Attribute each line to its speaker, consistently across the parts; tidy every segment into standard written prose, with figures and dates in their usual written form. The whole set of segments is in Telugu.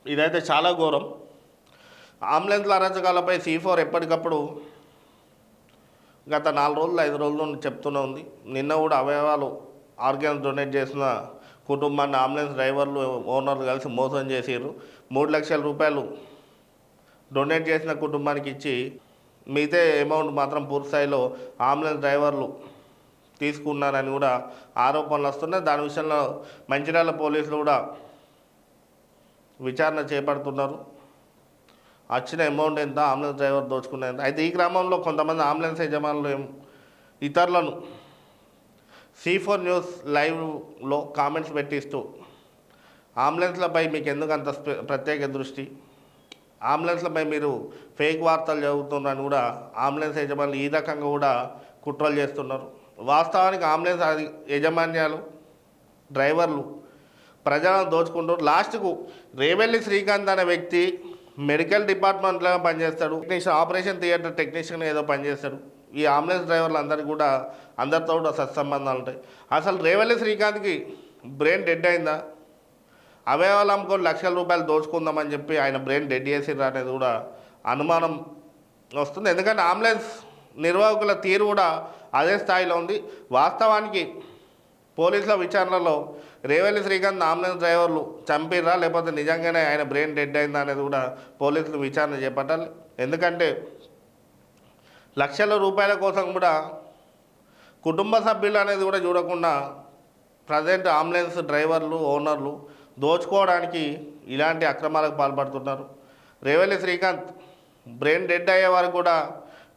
Speaker 1: ఇదైతే చాలా ఘోరం. అంబులెన్స్ల అరాచకాలపై C4 ఎప్పటికప్పుడు గత 4 రోజులు 5 రోజుల నుండి చెప్తూనే ఉంది. నిన్న కూడా అవయవాలు ఆర్గాన్స్ డొనేట్ చేసిన కుటుంబాన్ని అంబులెన్స్ డ్రైవర్లు ఓనర్లు కలిసి మోసం చేసిర్రు. 3 లక్షల రూపాయలు డొనేట్ చేసిన కుటుంబానికి ఇచ్చి మిగతా అమౌంట్ మాత్రం పూర్తి స్థాయిలో అంబులెన్స్ డ్రైవర్లు తీసుకున్నారని కూడా ఆరోపణలు వస్తున్నాయి. దాని విషయంలో మంచిర్యాల పోలీసులు కూడా విచారణ చేపడుతున్నారు. వచ్చిన అమౌంట్ ఎంత, అంబులెన్స్ డ్రైవర్ దోచుకునేంత. అయితే ఈ క్రమంలో కొంతమంది అంబులెన్స్ యజమానులు ఇతరులను C4 న్యూస్ లైవ్లో కామెంట్స్ పెట్టిస్తూ అంబులెన్స్లపై మీకు ఎందుకు అంత ప్రత్యేక దృష్టి, అంబులెన్స్లపై మీరు ఫేక్ వార్తలు చదువుతున్నారని కూడా అంబులెన్స్ యజమానులు ఈ రకంగా కూడా కుట్రలు చేస్తున్నారు. వాస్తవానికి అంబులెన్స్ యజమాన్యాలు డ్రైవర్లు ప్రజలను దోచుకుంటారు. లాస్ట్కు రేవెల్లి శ్రీకాంత్ అనే వ్యక్తి మెడికల్ డిపార్ట్మెంట్లో పనిచేస్తాడు, ఆపరేషన్ థియేటర్ టెక్నీషియన్ ఏదో పనిచేస్తాడు. ఈ అంబులెన్స్ డ్రైవర్లు అందరికీ కూడా అందరితో కూడా సత్సంబంధాలు ఉంటాయి. అసలు రేవెల్లి శ్రీకాంత్కి బ్రెయిన్ డెడ్ అయిందా, అవయవాలు అమ్ముకొని లక్షల రూపాయలు దోచుకుందామని చెప్పి ఆయన బ్రెయిన్ డెడ్ చేసిర్రా అనేది కూడా అనుమానం వస్తుంది. ఎందుకంటే అంబులెన్స్ నిర్వాహకుల తీరు కూడా అదే స్థాయిలో ఉంది. వాస్తవానికి పోలీసుల విచారణలో రేవెల్లి శ్రీకాంత్ అంబులెన్స్ డ్రైవర్లు చంపిర్రా లేకపోతే నిజంగానే ఆయన బ్రెయిన్ డెడ్ అయిందా అనేది కూడా పోలీసులు విచారణ చేపట్టాలి. ఎందుకంటే లక్షల రూపాయల కోసం కూడా కుటుంబ సభ్యులు అనేది కూడా చూడకుండా ప్రజెంట్ అంబులెన్స్ డ్రైవర్లు ఓనర్లు దోచుకోవడానికి ఇలాంటి అక్రమాలకు పాల్పడుతున్నారు. రేవెల్లి శ్రీకాంత్ బ్రెయిన్ డెడ్ అయ్యే వరకు కూడా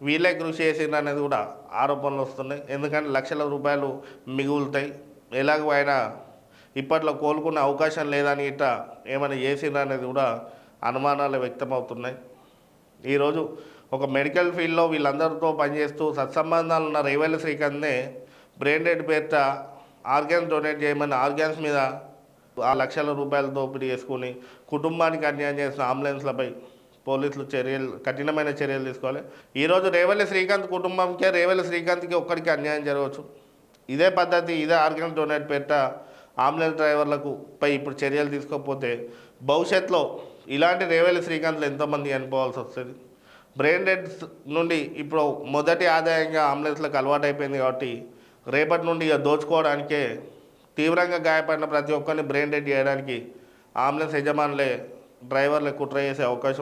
Speaker 1: వీళ్ళే కృషి చేసిండ్రు అనేది కూడా ఆరోపణలు వస్తున్నాయి. ఎందుకంటే లక్షల రూపాయలు మిగులుతాయి, ఎలాగో ఆయన ఇప్పట్లో కోలుకునే అవకాశం లేదని ఇట్లా ఏమైనా చేసిండ్రు అనేది కూడా అనుమానాలు వ్యక్తమవుతున్నాయి. ఈరోజు ఒక మెడికల్ ఫీల్డ్లో వీళ్ళందరితో పనిచేస్తూ సత్సంబంధాలు ఉన్న రేవెల్లి శ్రీకాంత్నే బ్రెయిన్ డెడ్ పేరిట ఆర్గాన్స్ డొనేట్ చేయమని ఆర్గాన్స్ మీద ఆ లక్షల రూపాయలు దోపిడీ చేసుకుని కుటుంబానికి అన్యాయం చేసిన అంబులెన్స్లపై పోలీసులు కఠినమైన చర్యలు తీసుకోవాలి. ఈరోజు రేవెల్లి శ్రీకాంత్ కుటుంబంకే రేవెల్లి శ్రీకాంత్కి ఒక్కడికి అన్యాయం జరగవచ్చు. ఇదే పద్ధతి, ఇదే ఆర్గాన్స్ డొనేట్ పేరిట అంబులెన్స్ డ్రైవర్లకు పై ఇప్పుడు చర్యలు తీసుకోకపోతే భవిష్యత్తులో ఇలాంటి రేవెల్లి శ్రీకాంత్లు ఎంతోమంది చనిపోవాల్సి వస్తుంది. బ్రెయిన్ డెడ్ నుండి ఇప్పుడు మొదటి ఆదాయంగా అంబులెన్స్లకు అలవాటు అయిపోయింది కాబట్టి రేపటి నుండి ఇక దోచుకోవడానికే తీవ్రంగా గాయపడిన ప్రతి ఒక్కరిని బ్రెయిన్ డెడ్ చేయడానికి అంబులెన్స్ యజమానులే డ్రైవర్లే కుట్ర చేసే అవకాశం ఉంది.